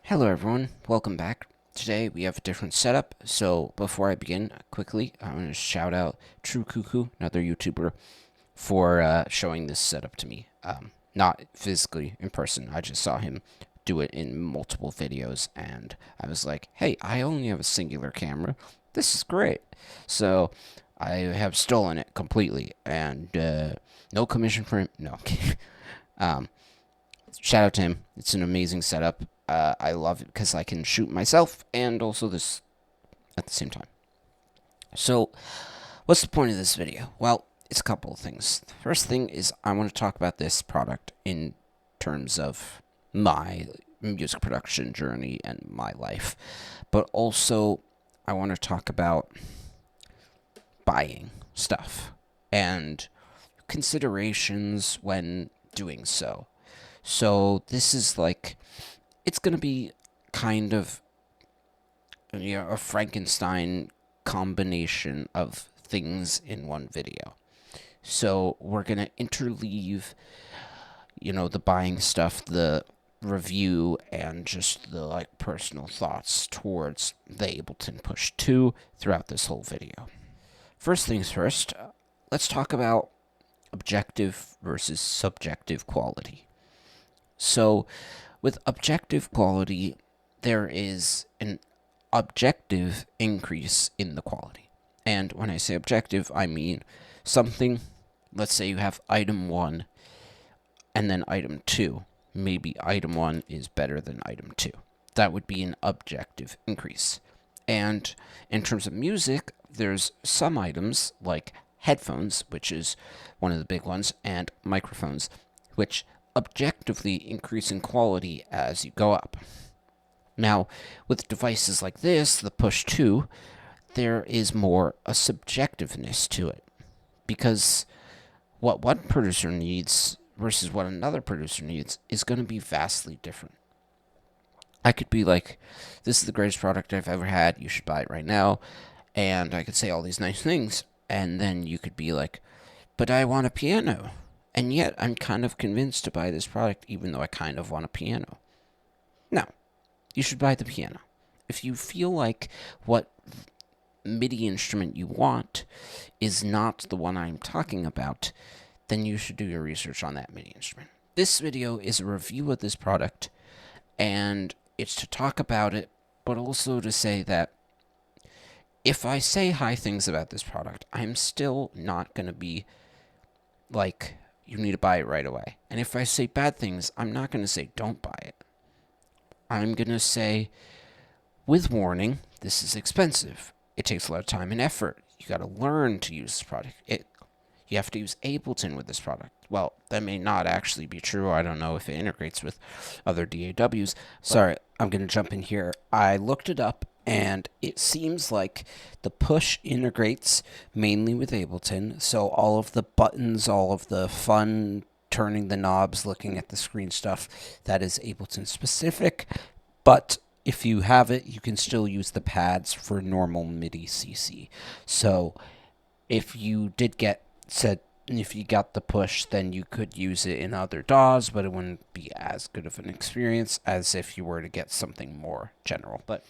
Hello everyone, welcome back. Today we have a different setup, so before I begin, quickly, I'm going to shout out True Cuckoo, another YouTuber, for showing this setup to me. Not physically in person, I just saw him do it in multiple videos, and I was like, hey, I only have a singular camera. This is great. So I have stolen it completely, and no commission for him. No. um, Shout out to him. It's an amazing setup. I love it because I can shoot myself and also this at the same time. So, what's the point of this video? Well, it's a couple of things. The first thing is I want to talk about this product in terms of my music production journey and my life, but also I want to talk about buying stuff and considerations when doing so. So this is like, it's going to be kind of a Frankenstein combination of things in one video. So we're going to interleave, the buying stuff, the review, and just the personal thoughts towards the Ableton Push 2 throughout this whole video. First things first, let's talk about objective versus subjective quality. So, with objective quality, there is an objective increase in the quality. And when I say objective, I mean something, let's say you have item 1 and then item 2. Maybe item 1 is better than item 2. That would be an objective increase. And in terms of music, there's some items like headphones, which is one of the big ones, and microphones, which objectively increase in quality as you go up. Now, with devices like this, the Push 2, there is more a subjectiveness to it. Because what one producer needs versus what another producer needs is going to be vastly different. I could be like, this is the greatest product I've ever had, you should buy it right now, and I could say all these nice things, and then you could be like, but I want a piano. And yet, I'm kind of convinced to buy this product, even though I kind of want a piano. No, you should buy the piano. If you feel like what MIDI instrument you want is not the one I'm talking about, then you should do your research on that MIDI instrument. This video is a review of this product, and it's to talk about it, but also to say that if I say high things about this product, I'm still not going to be like, you need to buy it right away. And if I say bad things, I'm not going to say don't buy it. I'm going to say, with warning, this is expensive. It takes a lot of time and effort. You got to learn to use this product. You have to use Ableton with this product. Well, that may not actually be true. I don't know if it integrates with other DAWs. Sorry, I'm going to jump in here. I looked it up, and it seems like the Push integrates mainly with Ableton, so all of the buttons, all of the fun turning the knobs, looking at the screen stuff, that is Ableton specific, but if you have it, you can still use the pads for normal MIDI CC. So if you did get said, if you got the Push, then you could use it in other DAWs, but it wouldn't be as good of an experience as if you were to get something more general. But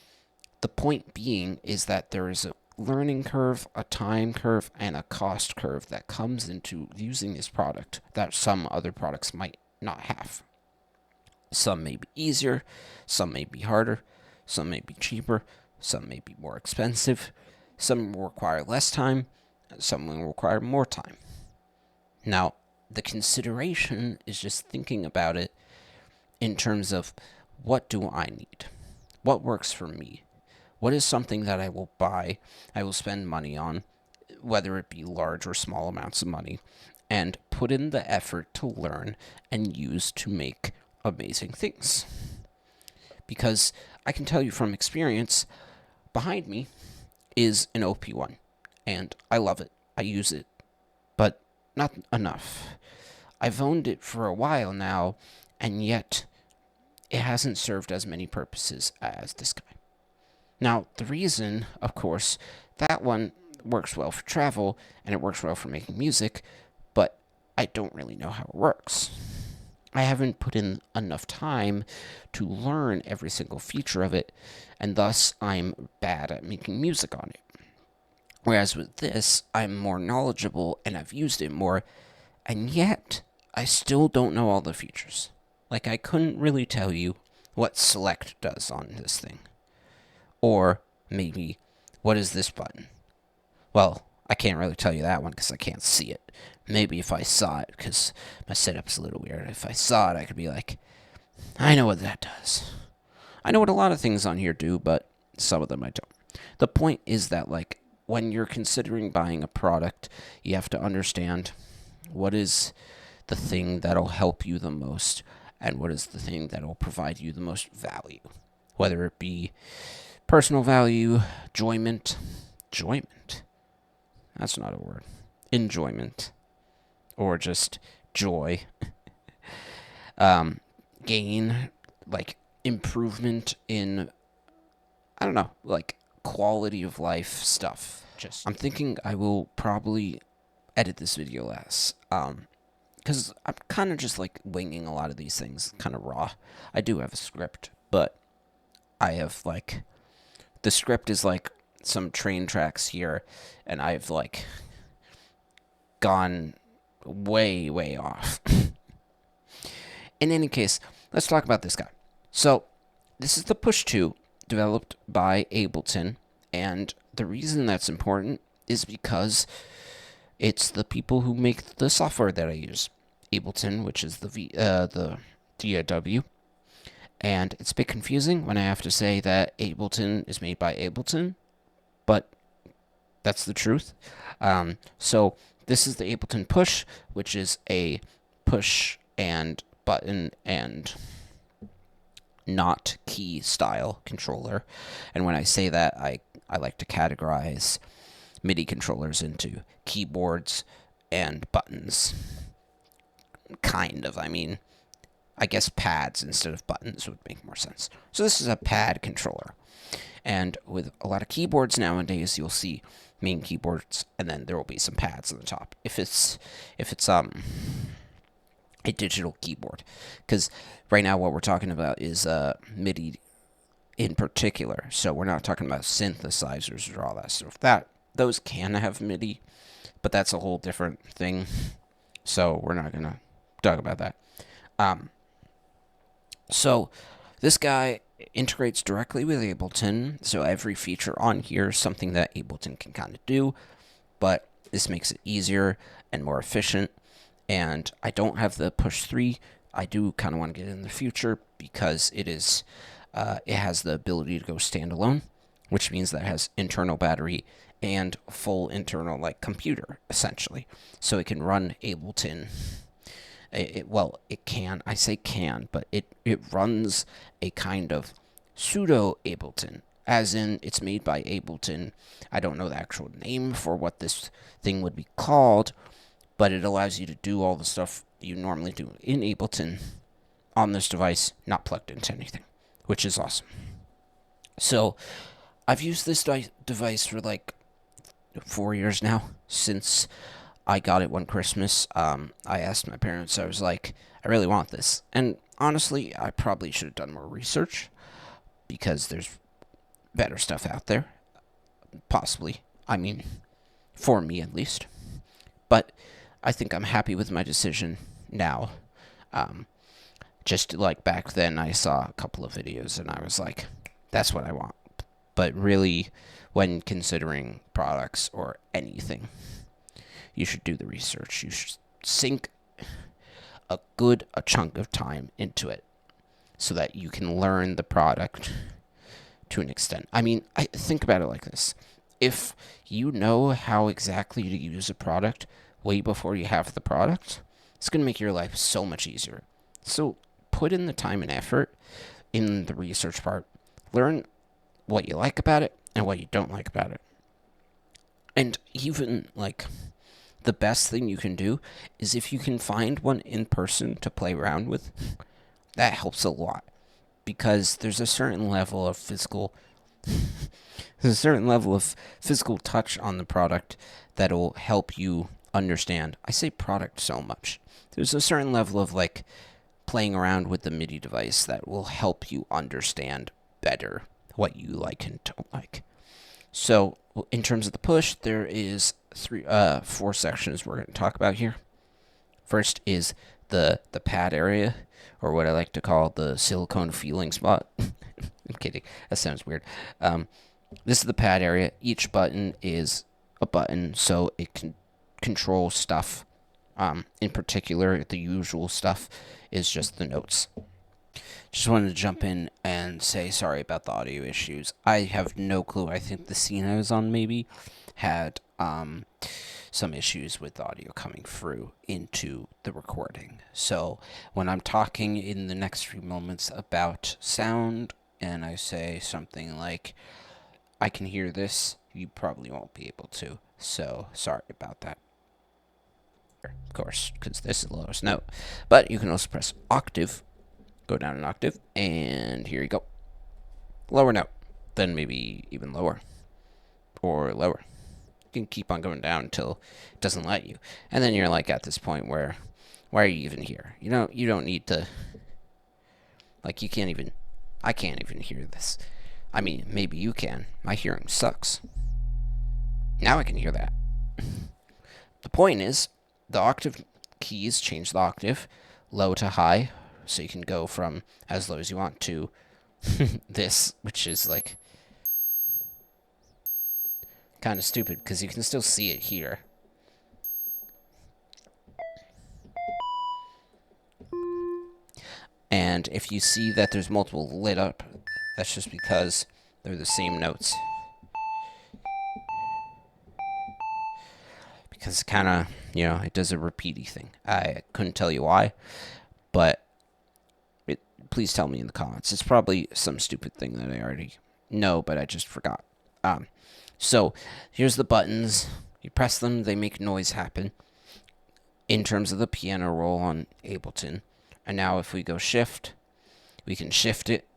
the point being is that there is a learning curve, a time curve, and a cost curve that comes into using this product that some other products might not have. Some may be easier, some may be harder, some may be cheaper, some may be more expensive, some will require less time, some will require more time. Now, the consideration is just thinking about it in terms of, what do I need? What works for me? What is something that I will buy, I will spend money on, whether it be large or small amounts of money, and put in the effort to learn and use to make amazing things? Because I can tell you from experience, behind me is an OP1, and I love it. I use it, but not enough. I've owned it for a while now, and yet it hasn't served as many purposes as this guy. Now, the reason, of course, that one works well for travel, and it works well for making music, but I don't really know how it works. I haven't put in enough time to learn every single feature of it, and thus I'm bad at making music on it. Whereas with this, I'm more knowledgeable and I've used it more, and yet I still don't know all the features. Like, I couldn't really tell you what select does on this thing. Or maybe, what is this button? Well, I can't really tell you that one because I can't see it. Maybe if I saw it, because my setup's a little weird. If I saw it, I could be like, I know what that does. I know what a lot of things on here do, but some of them I don't. The point is that, like, when you're considering buying a product, you have to understand what is the thing that'll help you the most and what is the thing that'll provide you the most value. Whether it be personal value, enjoyment, that's not a word, enjoyment, or just joy, gain, like improvement in, I don't know, like quality of life stuff. I'm thinking I will probably edit this video less, because I'm kind of just like winging a lot of these things, kind of raw. I do have a script, but I have like, the script is like some train tracks here, and I've like gone way, way off. In any case, let's talk about this guy. So, this is the Push 2, developed by Ableton, and the reason that's important is because it's the people who make the software that I use. Ableton, which is the DAW, and it's a bit confusing when I have to say that Ableton is made by Ableton, but that's the truth. So this is the Ableton Push, which is a push and button and not key style controller. And when I say that, I like to categorize MIDI controllers into keyboards and buttons. Kind of, I mean, I guess pads instead of buttons would make more sense. So this is a pad controller. And with a lot of keyboards nowadays, you'll see main keyboards, and then there will be some pads on the top. If it's a digital keyboard, because right now what we're talking about is MIDI in particular. So we're not talking about synthesizers or all that stuff. Those can have MIDI, but that's a whole different thing. So we're not gonna talk about that. So this guy integrates directly with Ableton, so every feature on here is something that Ableton can kind of do, but this makes it easier and more efficient. And I don't have the Push 3. I do kind of want to get it in the future because it has the ability to go standalone, which means that it has internal battery and full internal like computer essentially, so it can run Ableton. It can. I say can, but it runs a kind of pseudo Ableton, as in it's made by Ableton. I don't know the actual name for what this thing would be called, but it allows you to do all the stuff you normally do in Ableton on this device, not plugged into anything, which is awesome. So I've used this device for like 4 years now, since I got it one Christmas. I asked my parents, I was like, I really want this. And honestly, I probably should have done more research, because there's better stuff out there. Possibly. I mean, for me at least. But I think I'm happy with my decision now. Just like back then, I saw a couple of videos and I was like, that's what I want. But really, when considering products or anything, you should do the research. You should sink a chunk of time into it so that you can learn the product to an extent. I mean, I think about it like this. If you know how exactly to use a product way before you have the product, it's going to make your life so much easier. So put in the time and effort in the research part. Learn what you like about it and what you don't like about it. And even, like, the best thing you can do is if you can find one in person to play around with, that helps a lot. Because there's a certain level of physical touch on the product that'll help you understand. I say product so much. There's a certain level of like playing around with the MIDI device that will help you understand better what you like and don't like. So in terms of the push, there is four sections we're going to talk about here. First is the pad area, or what I like to call the silicone feeling spot. I'm kidding. That sounds weird. This is the pad area. Each button is a button, so it can control stuff. In particular, the usual stuff is just the notes. Just wanted to jump in and say sorry about the audio issues. I have no clue. I think the scene I was on maybe had some issues with audio coming through into the recording. So when I'm talking in the next few moments about sound and I say something like, I can hear this, you probably won't be able to. So sorry about that. Of course, because this is the lowest note. But you can also press octave, go down an octave, and here you go. Lower note, then maybe even lower, or lower. You can keep on going down until it doesn't let you. And then you're like at this point where, why are you even here? You don't need to, like I can't even hear this. I mean, maybe you can. My hearing sucks. Now I can hear that. The point is, the octave keys change the octave, low to high, so you can go from as low as you want to this, which is like kind of stupid because you can still see it here. And if you see that there's multiple lit up, that's just because they're the same notes. Because kind of, it does a repeaty thing. I couldn't tell you why, but please tell me in the comments. It's probably some stupid thing that I already know, but I just forgot. So here's the buttons. You press them, they make noise happen. In terms of the piano roll on Ableton. And now if we go shift, we can shift it,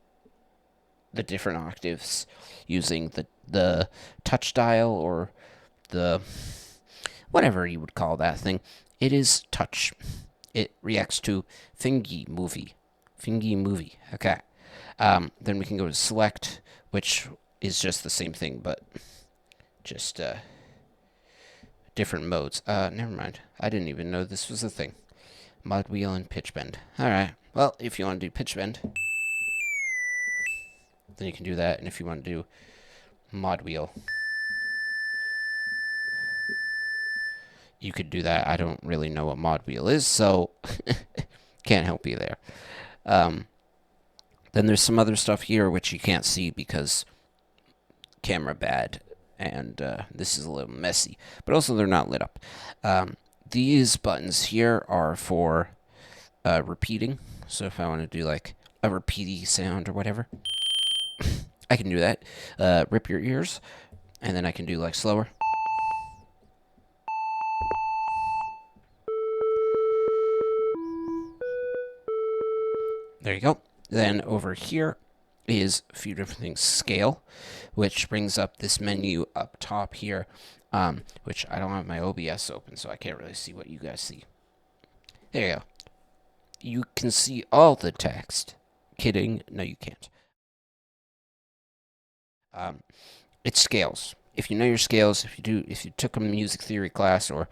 the different octaves, using the touch dial or the whatever you would call that thing. It is touch. It reacts to Thingy movie. Okay. Then we can go to select, which is just the same thing, but just different modes. Never mind. I didn't even know this was a thing. Mod wheel and pitch bend. Alright. Well, if you want to do pitch bend, then you can do that. And if you want to do mod wheel, you could do that. I don't really know what mod wheel is, so can't help you there. Then there's some other stuff here which you can't see because camera bad, and this is a little messy. But also they're not lit up. These buttons here are for repeating. So if I want to do like a repeaty sound or whatever, I can do that. Rip your ears, and then I can do like slower. There you go. Then over here is a few different things. Scale, which brings up this menu up top here, which I don't have my OBS open, so I can't really see what you guys see. There you go. You can see all the text. Kidding. No, you can't. It scales. If you know your scales, if you took a music theory class or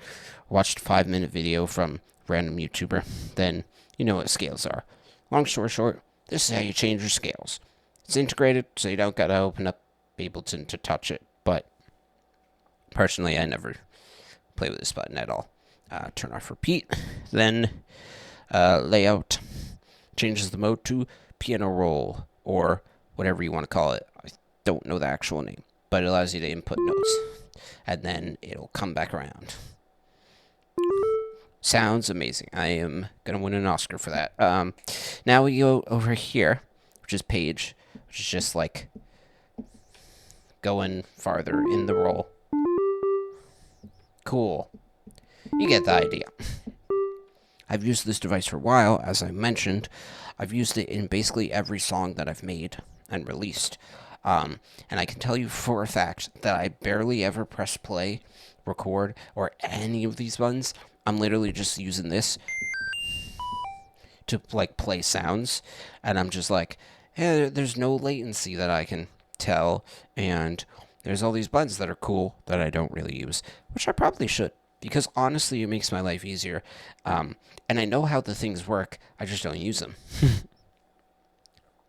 watched a 5-minute video from a random YouTuber, then you know what scales are. Long story short, this is how you change your scales. It's integrated, so you don't gotta open up Ableton to touch it, but personally, I never play with this button at all. Turn off repeat, then layout changes the mode to piano roll, or whatever you want to call it. I don't know the actual name, but it allows you to input notes, and then it'll come back around. Sounds amazing. I am gonna win an Oscar for that. Now we go over here, which is page, which is just like going farther in the roll. Cool. You get the idea. I've used this device for a while, as I mentioned. I've used it in basically every song that I've made and released. And I can tell you for a fact that I barely ever press play, record, or any of these buttons. I'm literally just using this to like play sounds, and I'm just like, hey, there's no latency that I can tell, and there's all these buttons that are cool that I don't really use, which I probably should, because honestly, it makes my life easier. And I know how the things work, I just don't use them.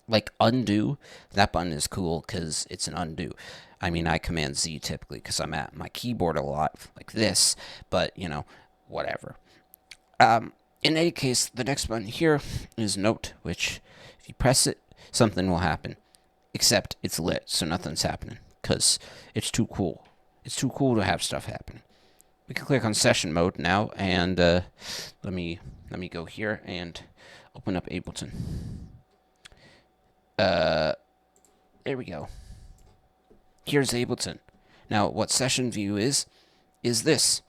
Like undo, that button is cool because it's an undo. I mean, I command Z typically because I'm at my keyboard a lot, like this, but you know, whatever. In any case, the next button here is note, which if you press it, something will happen. Except it's lit, so nothing's happening because it's too cool. It's too cool to have stuff happen. We can click on session mode now, and let me go here and open up Ableton. There we go. Here's Ableton. Now, what session view is this.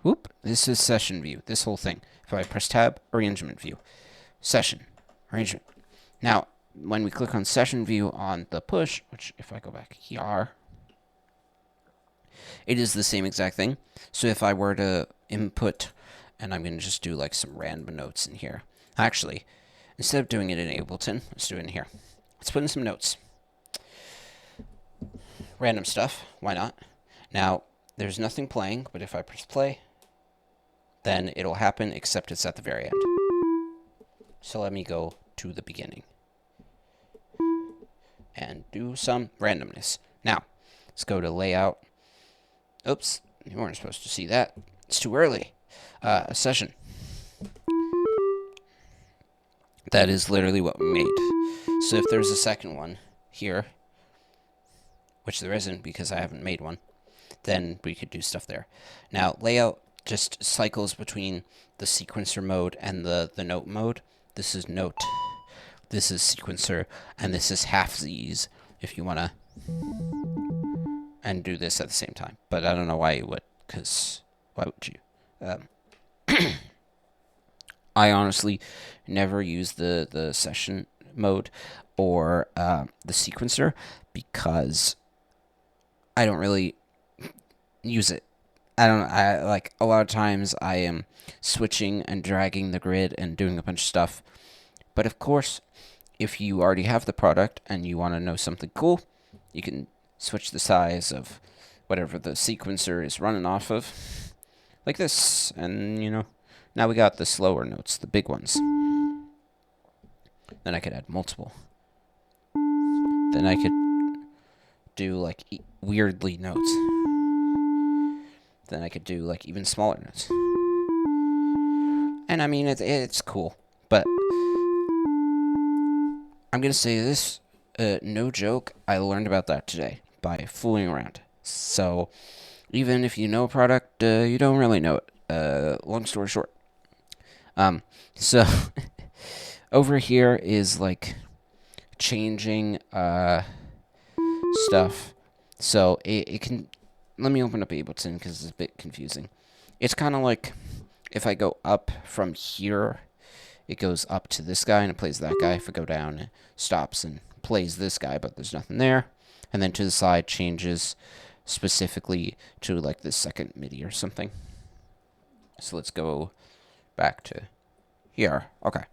Whoop, this is session view, this whole thing. If I press tab, arrangement view. Session, arrangement. Now, when we click on session view on the push, which if I go back here, it is the same exact thing. So if I were to input, and I'm going to just do like some random notes in here. Actually, instead of doing it in Ableton, let's do it in here. Let's put in some notes. Random stuff, why not? Now, there's nothing playing, but if I press play, then it'll happen, except it's at the very end. So let me go to the beginning and do some randomness. Now, let's go to layout. Oops, you weren't supposed to see that. It's too early. Session. That is literally what we made. So if there's a second one here, which there isn't because I haven't made one, then we could do stuff there. Now, layout just cycles between the sequencer mode and the note mode. This is note, this is sequencer, and this is half Z's if you want to and do this at the same time. But I don't know why you would, because why would you? I honestly never use the session mode or the sequencer because I don't really use it. I like a lot of times I am switching and dragging the grid and doing a bunch of stuff. But of course, if you already have the product and you want to know something cool, you can switch the size of whatever the sequencer is running off of, like this, and you know, now we got the slower notes, the big ones. Then I could add multiple. Then I could do like weirdly notes. Then I could do like even smaller notes. And I mean, it's cool, but I'm gonna say this, no joke, I learned about that today by fooling around. So even if you know a product, you don't really know it. Long story short. So over here is like changing stuff. So it can, let me open up Ableton because it's a bit confusing. It's kind of like if I go up from here, it goes up to this guy and it plays that guy. If I go down, it stops and plays this guy, but there's nothing there. And then to the side changes specifically to like this second MIDI or something. So let's go back to here. Okay.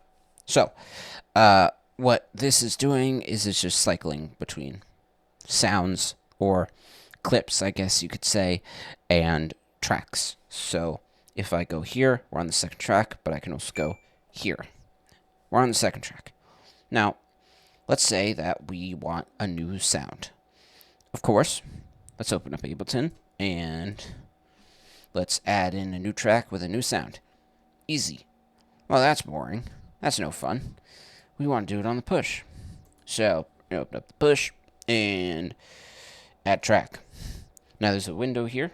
So, what this is doing is it's just cycling between sounds or clips, I guess you could say, and tracks. So if I go here, we're on the second track, but I can also go here. We're on the second track. Now, let's say that we want a new sound. Of course, let's open up Ableton and let's add in a new track with a new sound. Easy. Well, that's boring. That's no fun. We want to do it on the push. So, open up the push and add track. Now there's a window here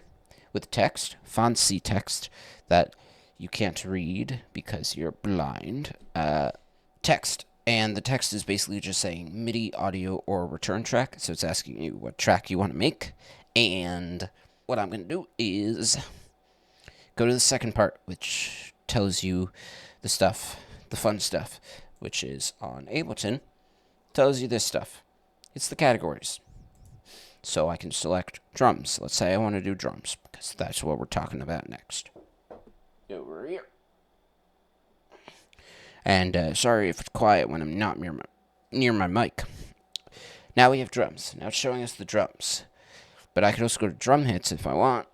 with text, font C text, that you can't read because you're blind. Text. And the text is basically just saying MIDI, audio, or return track. So it's asking you what track you want to make. And what I'm going to do is go to the second part, which tells you the stuff, the fun stuff, which is on Ableton. Tells you this stuff. It's the categories. So I can select drums. Let's say I want to do drums, because that's what we're talking about next. Over here. And sorry if it's quiet when I'm not near my mic. Now we have drums. Now it's showing us the drums. But I could also go to drum hits if I want.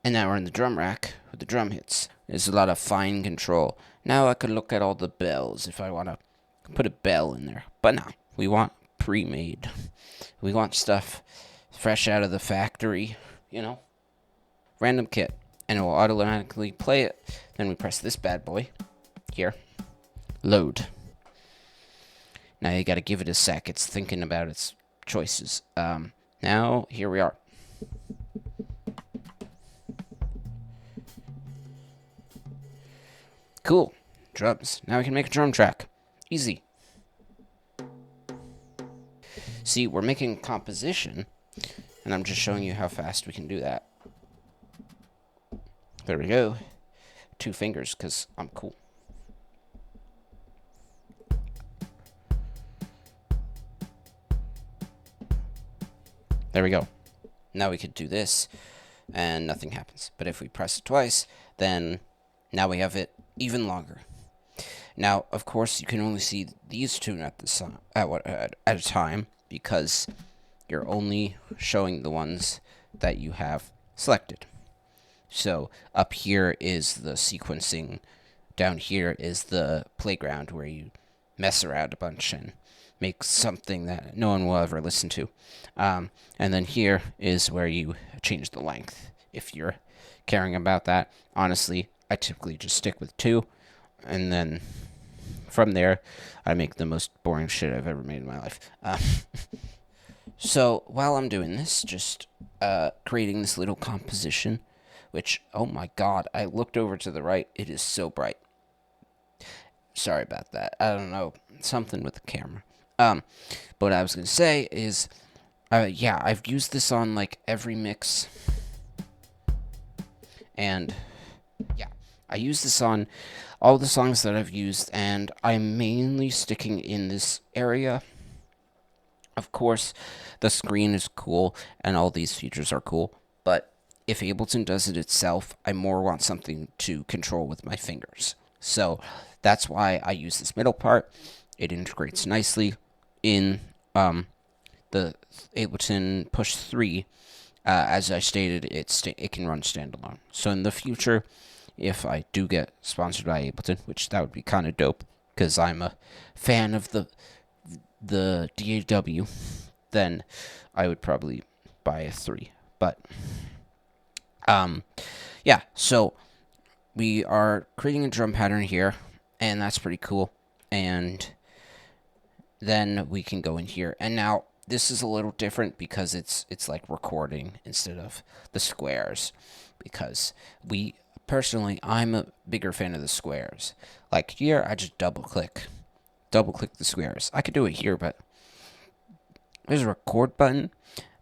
And now we're in the drum rack with the drum hits. There's a lot of fine control. Now I could look at all the bells if I want to put a bell in there. But no, we want pre-made. We want stuff fresh out of the factory, Random kit. And it will automatically play it. Then we press this bad boy here. Load. Now you gotta give it a sec. It's thinking about its choices. Now, here we are. Cool. Drums. Now we can make a drum track. Easy. See, we're making composition, and I'm just showing you how fast we can do that. There we go. 2 fingers, because I'm cool. There we go. Now we could do this, and nothing happens. But if we press it twice, then now we have it even longer. Now, of course, you can only see these two at a time, because you're only showing the ones that you have selected. So up here is the sequencing. Down here is the playground where you mess around a bunch and make something that no one will ever listen to. And then here is where you change the length if you're caring about that. Honestly, I typically just stick with 2, and then from there, I make the most boring shit I've ever made in my life. So while I'm doing this, just creating this little composition, which, oh my god, I looked over to the right, it is so bright. Sorry about that. I don't know, something with the camera. But what I was going to say is, yeah, I've used this on, like, every mix. And, yeah, I use this on all the songs that I've used, and I'm mainly sticking in this area. Of course, the screen is cool, and all these features are cool, but if Ableton does it itself, I more want something to control with my fingers. So that's why I use this middle part. It integrates nicely in the Ableton Push 3. As I stated, it can run standalone. So in the future, if I do get sponsored by Ableton, which that would be kind of dope, because I'm a fan of the DAW, then I would probably buy a 3. But yeah, so we are creating a drum pattern here, and that's pretty cool. And then we can go in here, and now this is a little different because it's like recording instead of the squares, because I'm a bigger fan of the squares. Like here, I just double click the squares. I could do it here, but there's a record button,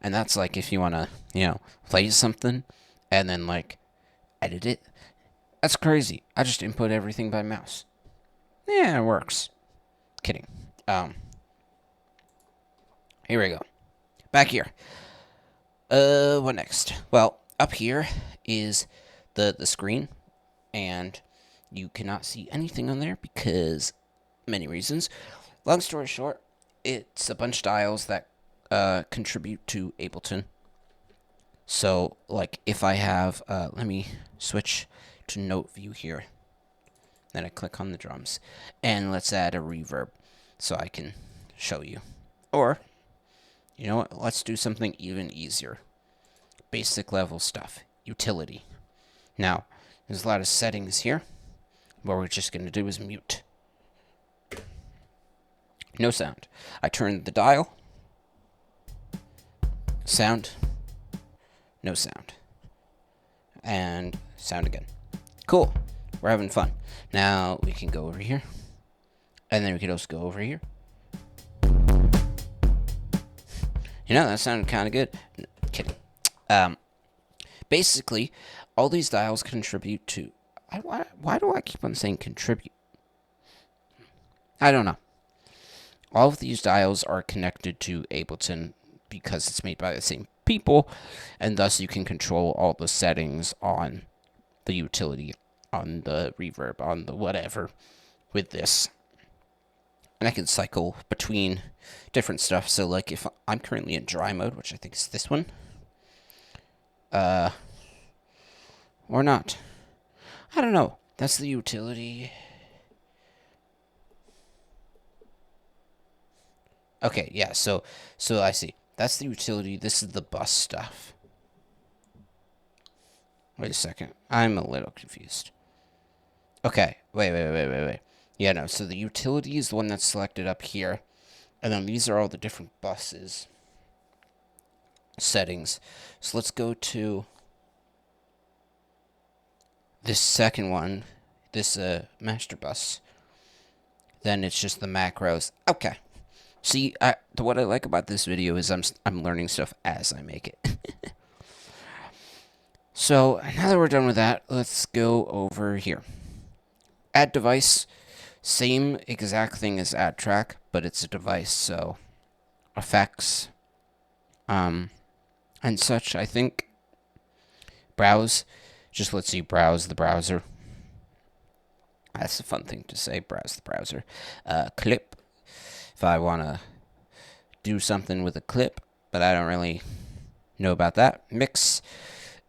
and that's like if you want to, play something and then like edit it. That's crazy. I just input everything by mouse. Yeah, it works. Kidding. Here we go. Back here. What next? Well, up here is the screen, and you cannot see anything on there because many reasons. Long story short, it's a bunch of dials that contribute to Ableton. So, like, if I have, let me switch to note view here. Then I click on the drums, and let's add a reverb so I can show you. Or, you know what, let's do something even easier. Basic level stuff. Utility. Now, there's a lot of settings here. What we're just going to do is mute. No sound. I turn the dial. Sound. No sound. And sound again. Cool. We're having fun. Now we can go over here. And then we could also go over here. That sounded kind of good. No, kidding. Basically, all these dials contribute to... Why do I keep on saying contribute? I don't know. All of these dials are connected to Ableton because it's made by the same people, and thus you can control all the settings on the utility on the reverb, on the whatever with this. And I can cycle between different stuff. So like if I'm currently in dry mode, which I think is this one, or not. I don't know. That's the utility. Okay, yeah, so I see. That's the utility. This is the bus stuff. Wait a second. I'm a little confused. Okay, wait. Yeah, no, so the utility is the one that's selected up here. And then these are all the different buses settings. So let's go to this second one, this master bus. Then it's just the macros. Okay. See, what I like about this video is I'm learning stuff as I make it. So now that we're done with that, let's go over here. Add device, same exact thing as add track, but it's a device. So effects, and such. I think browse just lets you browse the browser. That's a fun thing to say. Browse the browser. Clip. If I want to do something with a clip, but I don't really know about that. Mix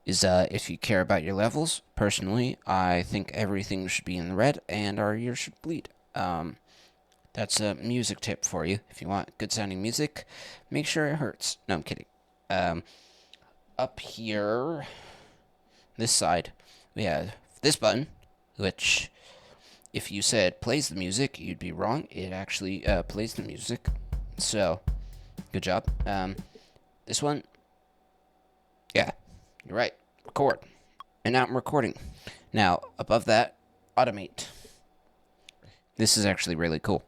is if you care about your levels. Personally, I think everything should be in the red and our ears should bleed. That's a music tip for you. If you want good sounding music, make sure it hurts. No, I'm kidding. Up here, this side, we have this button, which if you said plays the music, you'd be wrong. It actually plays the music. So, good job. This one, yeah, you're right. Record. And now I'm recording. Now, above that, automate. This is actually really cool.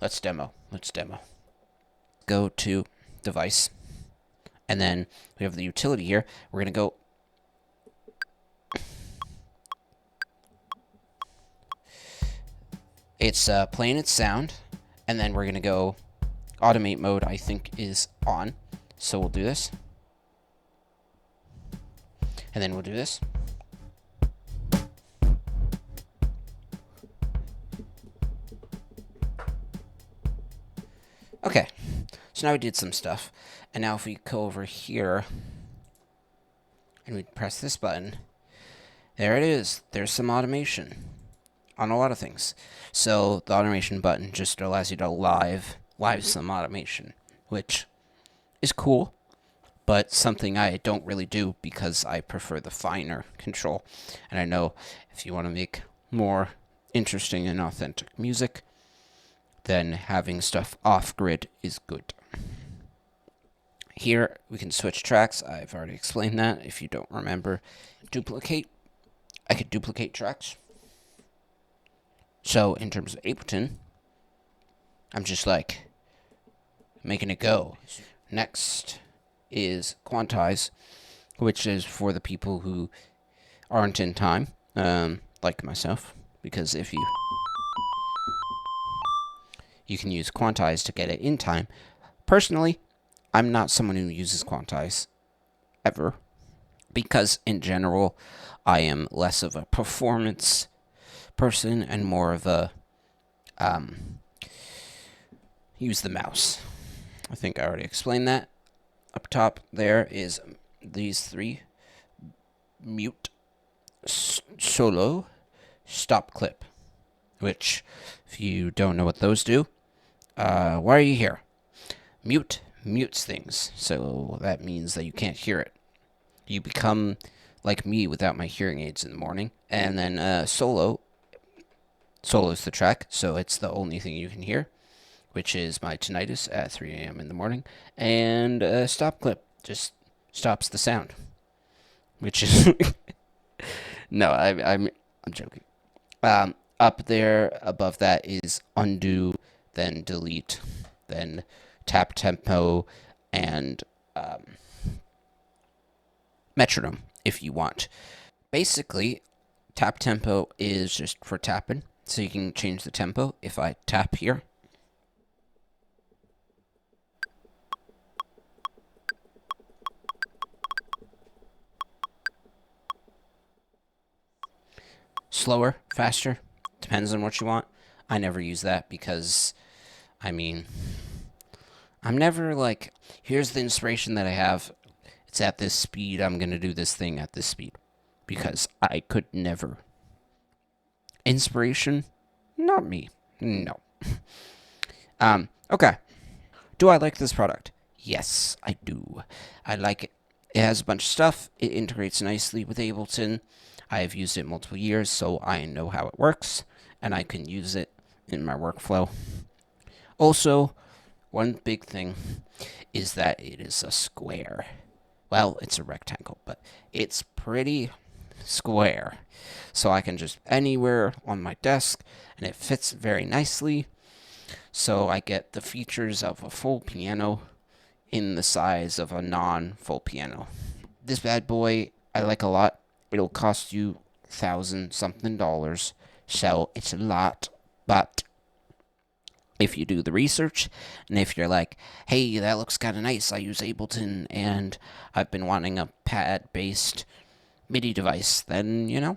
Let's demo. Go to device. And then we have the utility here. We're going to go. It's playing its sound. And then we're going to go automate mode, I think, is on. So we'll do this. And then we'll do this. Okay, so now we did some stuff. And now if we go over here and we press this button, there it is. There's some automation on a lot of things. So the automation button just allows you to live some automation, which is cool, but something I don't really do because I prefer the finer control. And I know if you want to make more interesting and authentic music, then having stuff off-grid is good. Here, we can switch tracks. I've already explained that. If you don't remember, duplicate. I could duplicate tracks. So, in terms of Ableton, I'm just like making it go. Next is quantize, which is for the people who aren't in time, like myself, because if you can use quantize to get it in time. Personally, I'm not someone who uses quantize ever, because in general, I am less of a performance person and more of a use the mouse. I think I already explained that. Up top there is these three: mute, solo, stop clip, which if you don't know what those do, why are you here? Mute mutes things, so that means that you can't hear it. You become like me without my hearing aids in the morning. And then solo's the track, so it's the only thing you can hear, which is my tinnitus at 3 a.m. in the morning. And stop clip just stops the sound, which is no, I'm joking. Up there above that is undo, then delete, then tap tempo, and metronome if you want. Basically, tap tempo is just for tapping, so you can change the tempo. If I tap here, slower, faster, depends on what you want. I never use that because, I mean, I'm never like, here's the inspiration that I have. It's at this speed. I'm going to do this thing at this speed. Because I could never. Inspiration? Not me. No. Okay. Do I like this product? Yes, I do. I like it. It has a bunch of stuff. It integrates nicely with Ableton. I have used it multiple years, so I know how it works, and I can use it in my workflow. Also, one big thing is that it is a square. Well, it's a rectangle, but it's pretty square. So I can just anywhere on my desk, and it fits very nicely. So I get the features of a full piano in the size of a non-full piano. This bad boy I like a lot. It'll cost you $1,000-something, so it's a lot, but if you do the research, and if you're like, hey, that looks kind of nice, I use Ableton, and I've been wanting a pad-based MIDI device, then,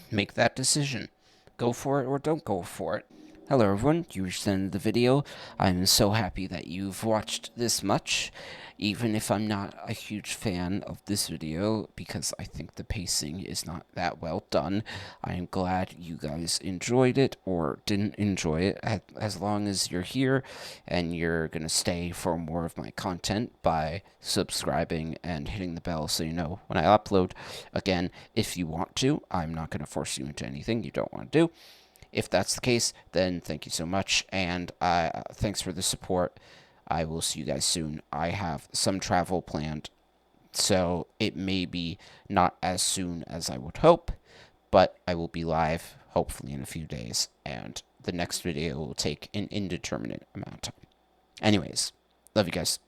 make that decision. Go for it or don't go for it. Hello everyone, you reached the end of the video. I'm so happy that you've watched this much, even if I'm not a huge fan of this video, because I think the pacing is not that well done. I am glad you guys enjoyed it, or didn't enjoy it, as long as you're here, and you're gonna stay for more of my content by subscribing and hitting the bell so you know when I upload. Again, if you want to, I'm not gonna force you into anything you don't want to do. If that's the case, then thank you so much, and thanks for the support. I will see you guys soon. I have some travel planned, so it may be not as soon as I would hope, but I will be live, hopefully in a few days, and the next video will take an indeterminate amount of time. Anyways, love you guys.